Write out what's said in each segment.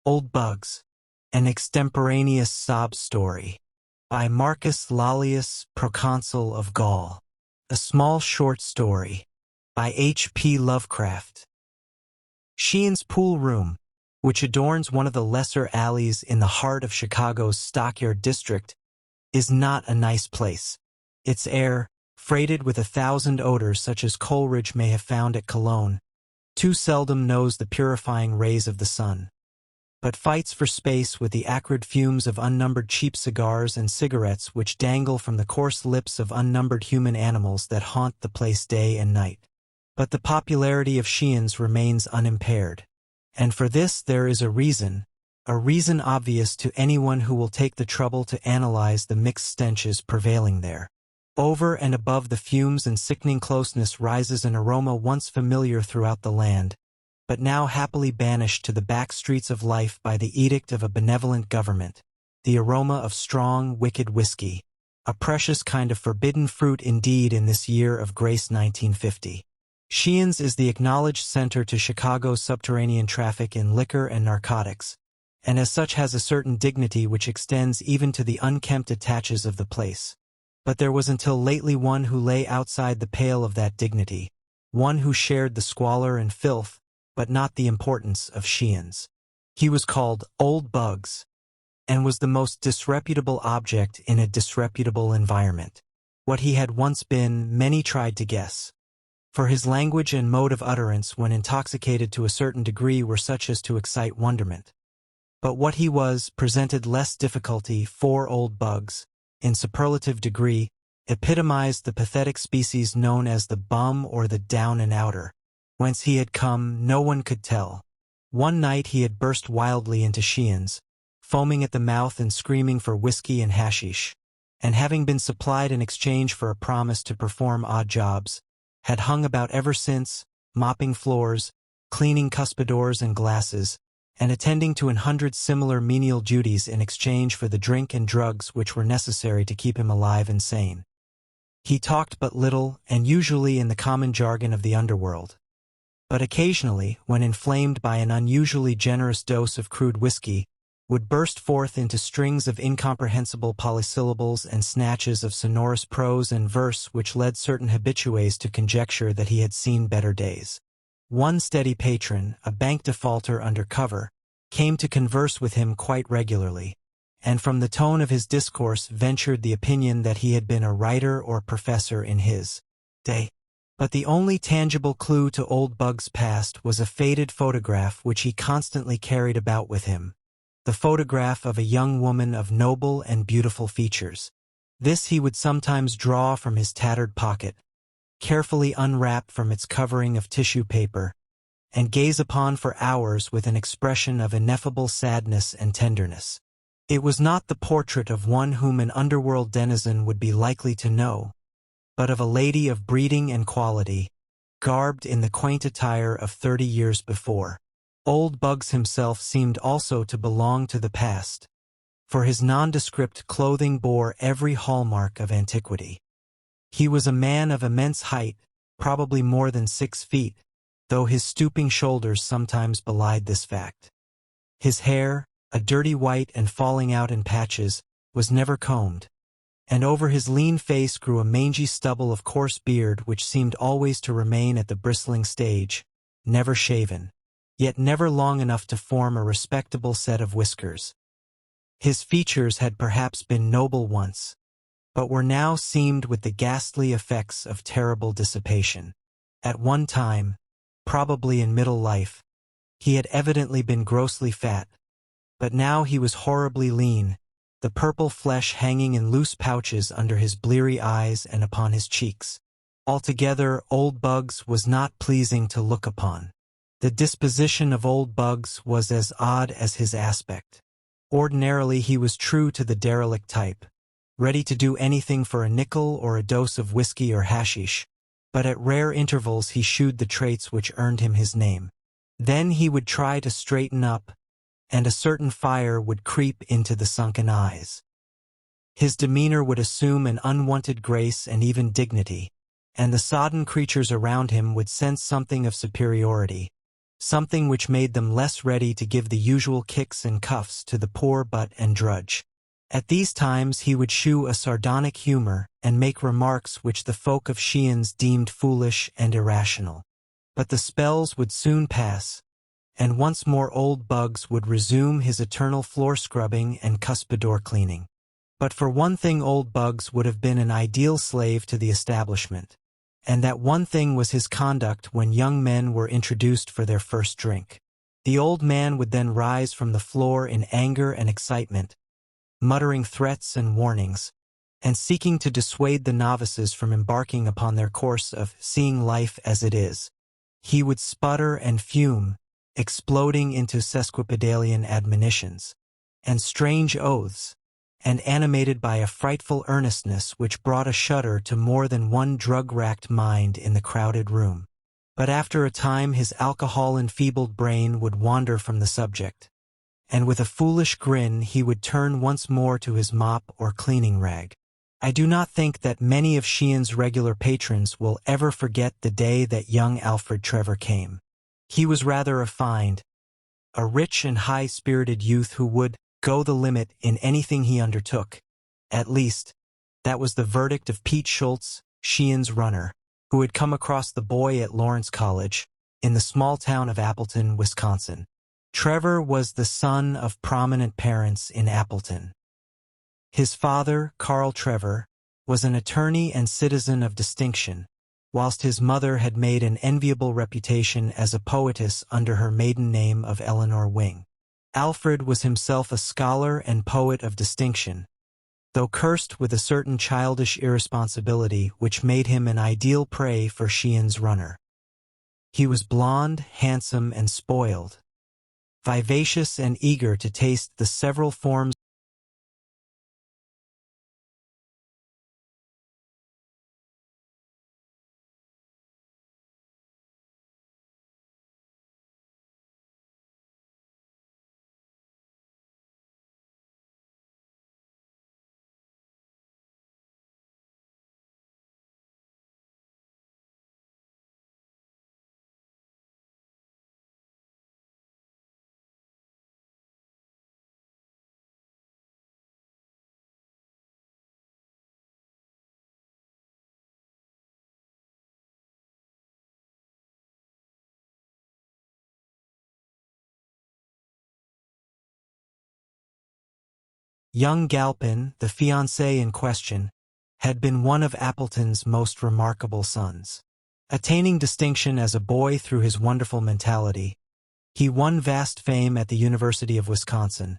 Old Bugs, an extemporaneous sob story, by Marcus Lollius, proconsul of Gaul. A small short story, by H.P. Lovecraft. Sheehan's Pool Room, which adorns one of the lesser alleys in the heart of Chicago's Stockyard district, is not a nice place. Its air, freighted with 1,000 odors such as Coleridge may have found at Cologne, too seldom knows the purifying rays of the sun, but fights for space with the acrid fumes of unnumbered cheap cigars and cigarettes which dangle from the coarse lips of unnumbered human animals that haunt the place day and night. But the popularity of Sheehan's remains unimpaired, and for this there is a reason obvious to anyone who will take the trouble to analyze the mixed stenches prevailing there. Over and above the fumes and sickening closeness rises an aroma once familiar throughout the land, but now happily banished to the back streets of life by the edict of a benevolent government, the aroma of strong, wicked whiskey, a precious kind of forbidden fruit indeed in this year of grace 1950. Sheehan's is the acknowledged center to Chicago's subterranean traffic in liquor and narcotics, and as such has a certain dignity which extends even to the unkempt attaches of the place. But there was until lately one who lay outside the pale of that dignity, one who shared the squalor and filth, but not the importance of Sheehan's. He was called Old Bugs, and was the most disreputable object in a disreputable environment. What he had once been, many tried to guess, for his language and mode of utterance when intoxicated to a certain degree were such as to excite wonderment. But what he was presented less difficulty, for Old Bugs, in superlative degree, epitomized the pathetic species known as the bum or the down and outer. Whence he had come, no one could tell. One night he had burst wildly into Sheehan's, foaming at the mouth and screaming for whiskey and hashish, and having been supplied in exchange for a promise to perform odd jobs, had hung about ever since, mopping floors, cleaning cuspidors and glasses, and attending to 100 similar menial duties in exchange for the drink and drugs which were necessary to keep him alive and sane. He talked but little, and usually in the common jargon of the underworld. But occasionally, when inflamed by an unusually generous dose of crude whiskey, would burst forth into strings of incomprehensible polysyllables and snatches of sonorous prose and verse which led certain habitués to conjecture that he had seen better days. One steady patron, a bank defaulter under cover, came to converse with him quite regularly, and from the tone of his discourse ventured the opinion that he had been a writer or professor in his day. But the only tangible clue to Old Bug's past was a faded photograph which he constantly carried about with him, the photograph of a young woman of noble and beautiful features. This he would sometimes draw from his tattered pocket, carefully unwrap from its covering of tissue paper, and gaze upon for hours with an expression of ineffable sadness and tenderness. It was not the portrait of one whom an underworld denizen would be likely to know, but of a lady of breeding and quality, garbed in the quaint attire of 30 years before. Old Bugs himself seemed also to belong to the past, for his nondescript clothing bore every hallmark of antiquity. He was a man of immense height, probably more than 6 feet, though his stooping shoulders sometimes belied this fact. His hair, a dirty white and falling out in patches, was never combed, and over his lean face grew a mangy stubble of coarse beard which seemed always to remain at the bristling stage, never shaven, yet never long enough to form a respectable set of whiskers. His features had perhaps been noble once, but were now seamed with the ghastly effects of terrible dissipation. At one time, probably in middle life, he had evidently been grossly fat, but now he was horribly lean, the purple flesh hanging in loose pouches under his bleary eyes and upon his cheeks. Altogether, Old Bugs was not pleasing to look upon. The disposition of Old Bugs was as odd as his aspect. Ordinarily he was true to the derelict type, ready to do anything for a nickel or a dose of whiskey or hashish, but at rare intervals he shewed the traits which earned him his name. Then he would try to straighten up, and a certain fire would creep into the sunken eyes. His demeanor would assume an unwonted grace and even dignity, and the sodden creatures around him would sense something of superiority, something which made them less ready to give the usual kicks and cuffs to the poor butt and drudge. At these times he would shew a sardonic humor and make remarks which the folk of Sheehan's deemed foolish and irrational. But the spells would soon pass, and once more old Bugs would resume his eternal floor scrubbing and cuspidor cleaning. But for one thing old Bugs would have been an ideal slave to the establishment, and that one thing was his conduct when young men were introduced for their first drink. The old man would then rise from the floor in anger and excitement, muttering threats and warnings, and seeking to dissuade the novices from embarking upon their course of seeing life as it is. He would sputter and fume, exploding into sesquipedalian admonitions, and strange oaths, and animated by a frightful earnestness which brought a shudder to more than one drug-racked mind in the crowded room. But after a time his alcohol-enfeebled brain would wander from the subject, and with a foolish grin he would turn once more to his mop or cleaning rag. I do not think that many of Sheehan's regular patrons will ever forget the day that young Alfred Trevor came. He was rather a rich and high-spirited youth who would go the limit in anything he undertook. At least, that was the verdict of Pete Schultz, Sheehan's runner, who had come across the boy at Lawrence College, in the small town of Appleton, Wisconsin. Trevor was the son of prominent parents in Appleton. His father, Carl Trevor, was an attorney and citizen of distinction, whilst his mother had made an enviable reputation as a poetess under her maiden name of Eleanor Wing. Alfred was himself a scholar and poet of distinction, though cursed with a certain childish irresponsibility which made him an ideal prey for Sheehan's runner. He was blond, handsome, and spoiled, vivacious and eager to taste the several forms Young Galpin, the fiancé in question, had been one of Appleton's most remarkable sons. Attaining distinction as a boy through his wonderful mentality, he won vast fame at the University of Wisconsin,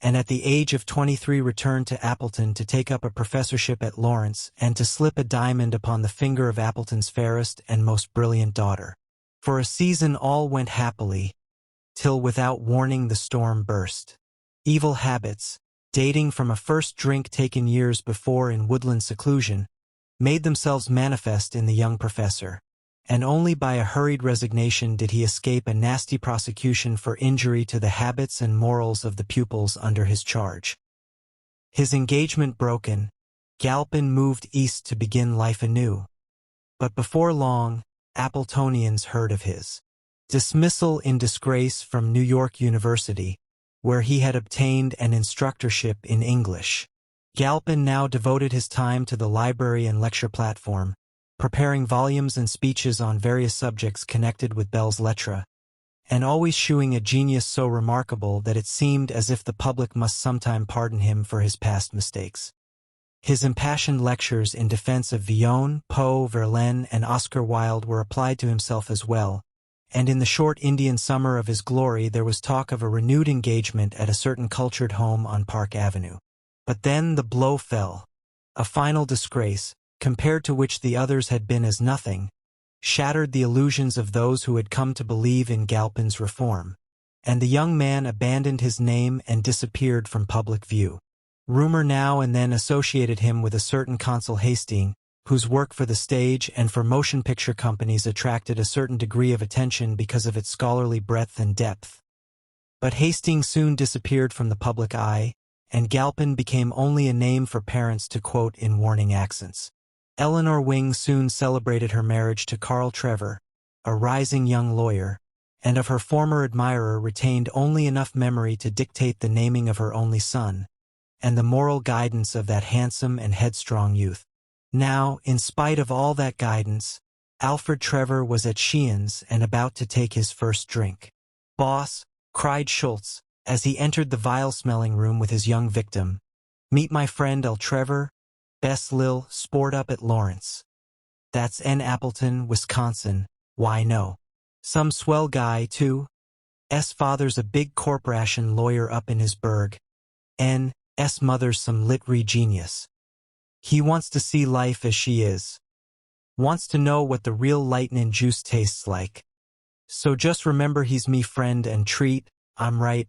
and at the age of 23 returned to Appleton to take up a professorship at Lawrence and to slip a diamond upon the finger of Appleton's fairest and most brilliant daughter. For a season all went happily, till without warning the storm burst. Evil habits, dating from a first drink taken years before in woodland seclusion, made themselves manifest in the young professor, and only by a hurried resignation did he escape a nasty prosecution for injury to the habits and morals of the pupils under his charge. His engagement broken, Galpin moved east to begin life anew. But before long, Appletonians heard of his dismissal in disgrace from New York University, where he had obtained an instructorship in English. Galpin now devoted his time to the library and lecture platform, preparing volumes and speeches on various subjects connected with belles lettres, and always shewing a genius so remarkable that it seemed as if the public must sometime pardon him for his past mistakes. His impassioned lectures in defense of Villon, Poe, Verlaine, and Oscar Wilde were applied to himself as well, and in the short Indian summer of his glory there was talk of a renewed engagement at a certain cultured home on Park Avenue. But then the blow fell, a final disgrace, compared to which the others had been as nothing, shattered the illusions of those who had come to believe in Galpin's reform, and the young man abandoned his name and disappeared from public view. Rumor now and then associated him with a certain Consul Hastings, whose work for the stage and for motion picture companies attracted a certain degree of attention because of its scholarly breadth and depth. But Hastings soon disappeared from the public eye, and Galpin became only a name for parents to quote in warning accents. Eleanor Wing soon celebrated her marriage to Carl Trevor, a rising young lawyer, and of her former admirer retained only enough memory to dictate the naming of her only son, and the moral guidance of that handsome and headstrong youth. Now, in spite of all that guidance, Alfred Trevor was at Sheehan's and about to take his first drink. "Boss," cried Schultz, as he entered the vile-smelling room with his young victim. "Meet my friend L. Trevor, Bess Lil, sport up at Lawrence. That's N. Appleton, Wisconsin. Why no. Some swell guy, too. S. father's a big corporation lawyer up in his burg. N. S. mother's some lit-re genius. He wants to see life as she is. Wants to know what the real lightnin' juice tastes like. So just remember he's me friend and treat, I'm right."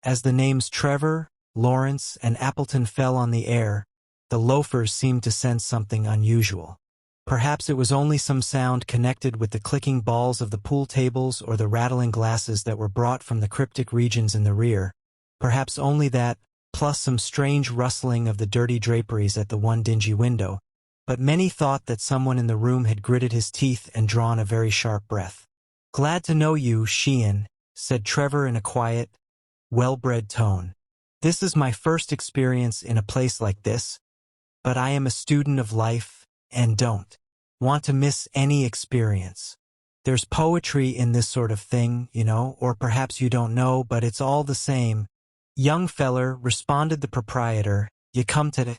As the names Trevor, Lawrence, and Appleton fell on the air, the loafers seemed to sense something unusual. Perhaps it was only some sound connected with the clicking balls of the pool tables or the rattling glasses that were brought from the cryptic regions in the rear. Perhaps only that, plus some strange rustling of the dirty draperies at the one dingy window. But many thought that someone in the room had gritted his teeth and drawn a very sharp breath. "Glad to know you, Sheehan," said Trevor in a quiet, well-bred tone. "This is my first experience in a place like this, but I am a student of life, and don't want to miss any experience. There's poetry in this sort of thing, you know, or perhaps you don't know, but it's all the same." "Young feller," responded the proprietor, "you come to the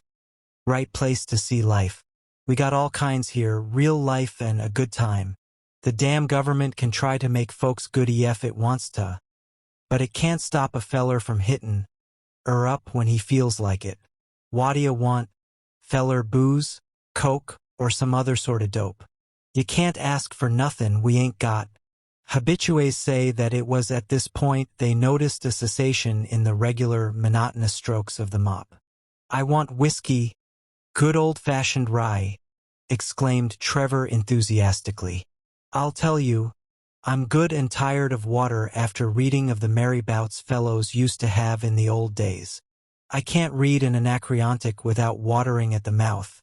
right place to see life. We got all kinds here, real life and a good time. The damn government can try to make folks good if it wants to, but it can't stop a feller from hittin' up when he feels like it. What'da want, feller, booze, coke, or some other sort of dope? You can't ask for nothin' we ain't got." Habitués say that it was at this point they noticed a cessation in the regular, monotonous strokes of the mop. "I want whiskey, good old-fashioned rye," exclaimed Trevor enthusiastically. "I'll tell you, I'm good and tired of water after reading of the merry bouts fellows used to have in the old days. I can't read an Anacreontic without watering at the mouth,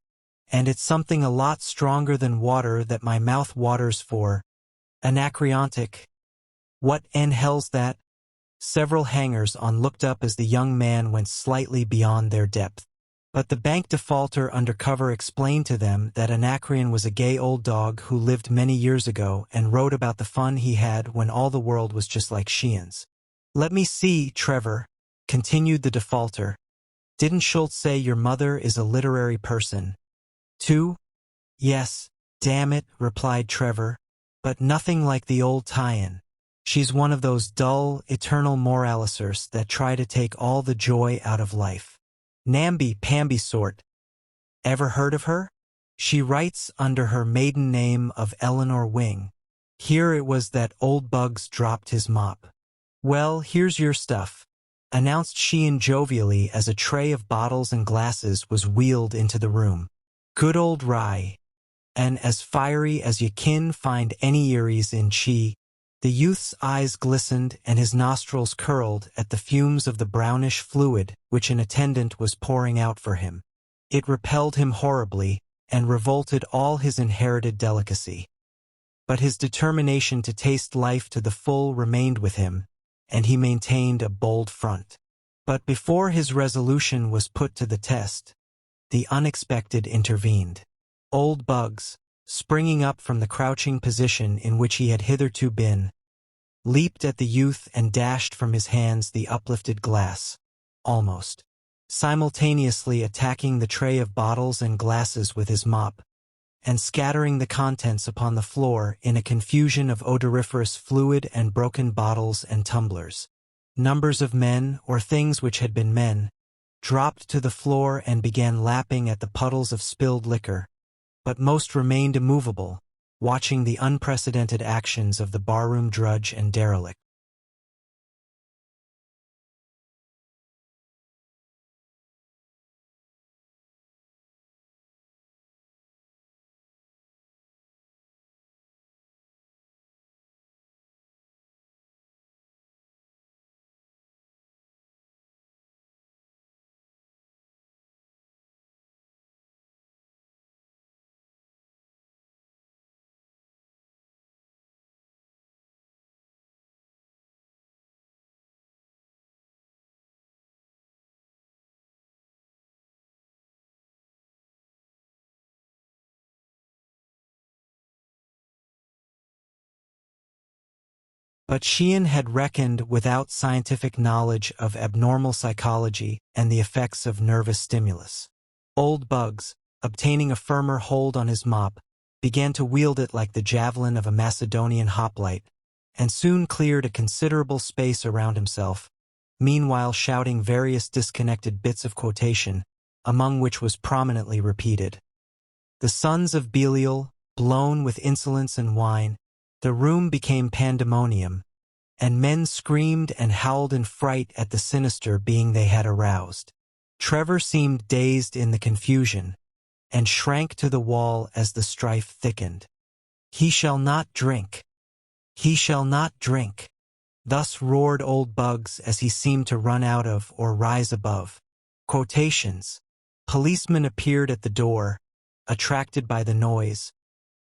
and it's something a lot stronger than water that my mouth waters for. Anacreontic? What in hell's that?" Several hangers-on looked up as the young man went slightly beyond their depth. But the bank defaulter undercover explained to them that Anacreon was a gay old dog who lived many years ago and wrote about the fun he had when all the world was just like Sheehan's. "Let me see, Trevor," continued the defaulter. "Didn't Schultz say your mother is a literary person, too?" "Yes, damn it," replied Trevor, "but nothing like the old tie-in. She's one of those dull, eternal moralisers that try to take all the joy out of life. Namby-pamby sort. Ever heard of her? She writes under her maiden name of Eleanor Wing." Here it was that old Bugs dropped his mop. "Well, here's your stuff," announced Sheehan jovially as a tray of bottles and glasses was wheeled into the room. "Good old rye, and as fiery as you kin find any Eries in Chi." The youth's eyes glistened and his nostrils curled at the fumes of the brownish fluid which an attendant was pouring out for him. It repelled him horribly and revolted all his inherited delicacy. But his determination to taste life to the full remained with him, and he maintained a bold front. But before his resolution was put to the test, the unexpected intervened. Old Bugs, springing up from the crouching position in which he had hitherto been, leaped at the youth and dashed from his hands the uplifted glass, almost simultaneously attacking the tray of bottles and glasses with his mop, and scattering the contents upon the floor in a confusion of odoriferous fluid and broken bottles and tumblers. Numbers of men, or things which had been men, dropped to the floor and began lapping at the puddles of spilled liquor, but most remained immovable, watching the unprecedented actions of the barroom drudge and derelict. But Sheehan had reckoned without scientific knowledge of abnormal psychology and the effects of nervous stimulus. Old Bugs, obtaining a firmer hold on his mop, began to wield it like the javelin of a Macedonian hoplite, and soon cleared a considerable space around himself, meanwhile shouting various disconnected bits of quotation, among which was prominently repeated, "The sons of Belial, blown with insolence and wine, the room became pandemonium, and men screamed and howled in fright at the sinister being they had aroused." Trevor seemed dazed in the confusion, and shrank to the wall as the strife thickened. "He shall not drink! He shall not drink!" Thus roared Old Bugs as he seemed to run out of or rise above quotations. Policemen appeared at the door, attracted by the noise,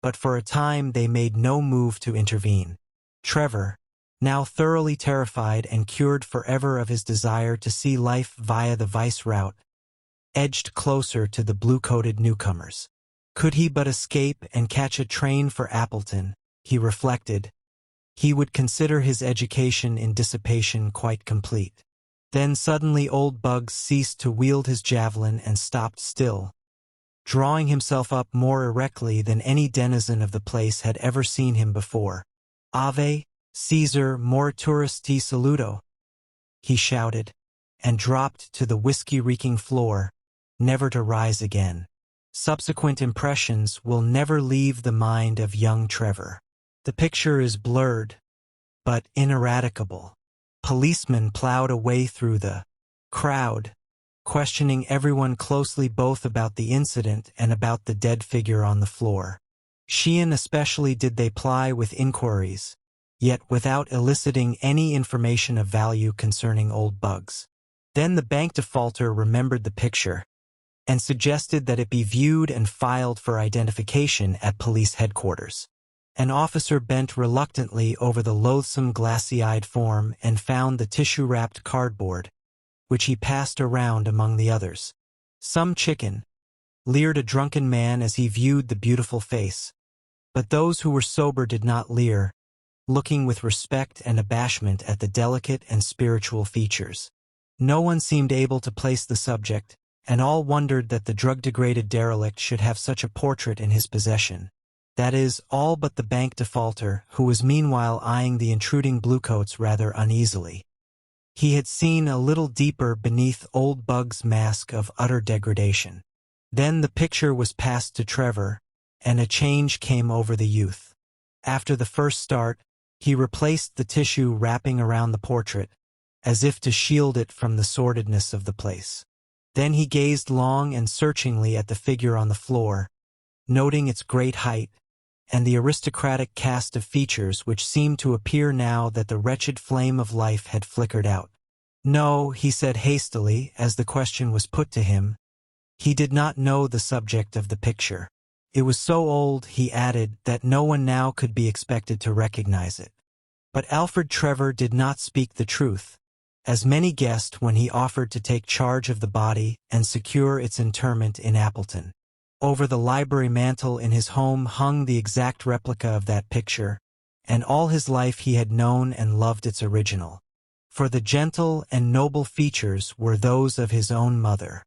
but for a time they made no move to intervene. Trevor, now thoroughly terrified and cured forever of his desire to see life via the vice route, edged closer to the blue-coated newcomers. Could he but escape and catch a train for Appleton, he reflected, he would consider his education in dissipation quite complete. Then suddenly Old Bugs ceased to wield his javelin and stopped still, drawing himself up more erectly than any denizen of the place had ever seen him before. "Ave, Caesar mortuus te saluto," he shouted, and dropped to the whiskey-reeking floor, never to rise again. Subsequent impressions will never leave the mind of young Trevor. The picture is blurred, but ineradicable. Policemen plowed a way through the crowd, questioning everyone closely both about the incident and about the dead figure on the floor. Sheehan especially did they ply with inquiries, yet without eliciting any information of value concerning Old Bugs. Then the bank defaulter remembered the picture, and suggested that it be viewed and filed for identification at police headquarters. An officer bent reluctantly over the loathsome glassy-eyed form and found the tissue-wrapped cardboard, which he passed around among the others. "Some chicken," leered a drunken man as he viewed the beautiful face. But those who were sober did not leer, looking with respect and abashment at the delicate and spiritual features. No one seemed able to place the subject, and all wondered that the drug-degraded derelict should have such a portrait in his possession. That is, all but the bank defaulter, who was meanwhile eyeing the intruding bluecoats rather uneasily. He had seen a little deeper beneath Old Bug's mask of utter degradation. Then the picture was passed to Trevor, and a change came over the youth. After the first start, he replaced the tissue wrapping around the portrait, as if to shield it from the sordidness of the place. Then he gazed long and searchingly at the figure on the floor, noting its great height, and the aristocratic cast of features which seemed to appear now that the wretched flame of life had flickered out. "No," he said hastily as the question was put to him. He did not know the subject of the picture. It was so old, he added, that no one now could be expected to recognize it. But Alfred Trevor did not speak the truth, as many guessed when he offered to take charge of the body and secure its interment in Appleton. Over the library mantel in his home hung the exact replica of that picture, and all his life he had known and loved its original. For the gentle and noble features were those of his own mother.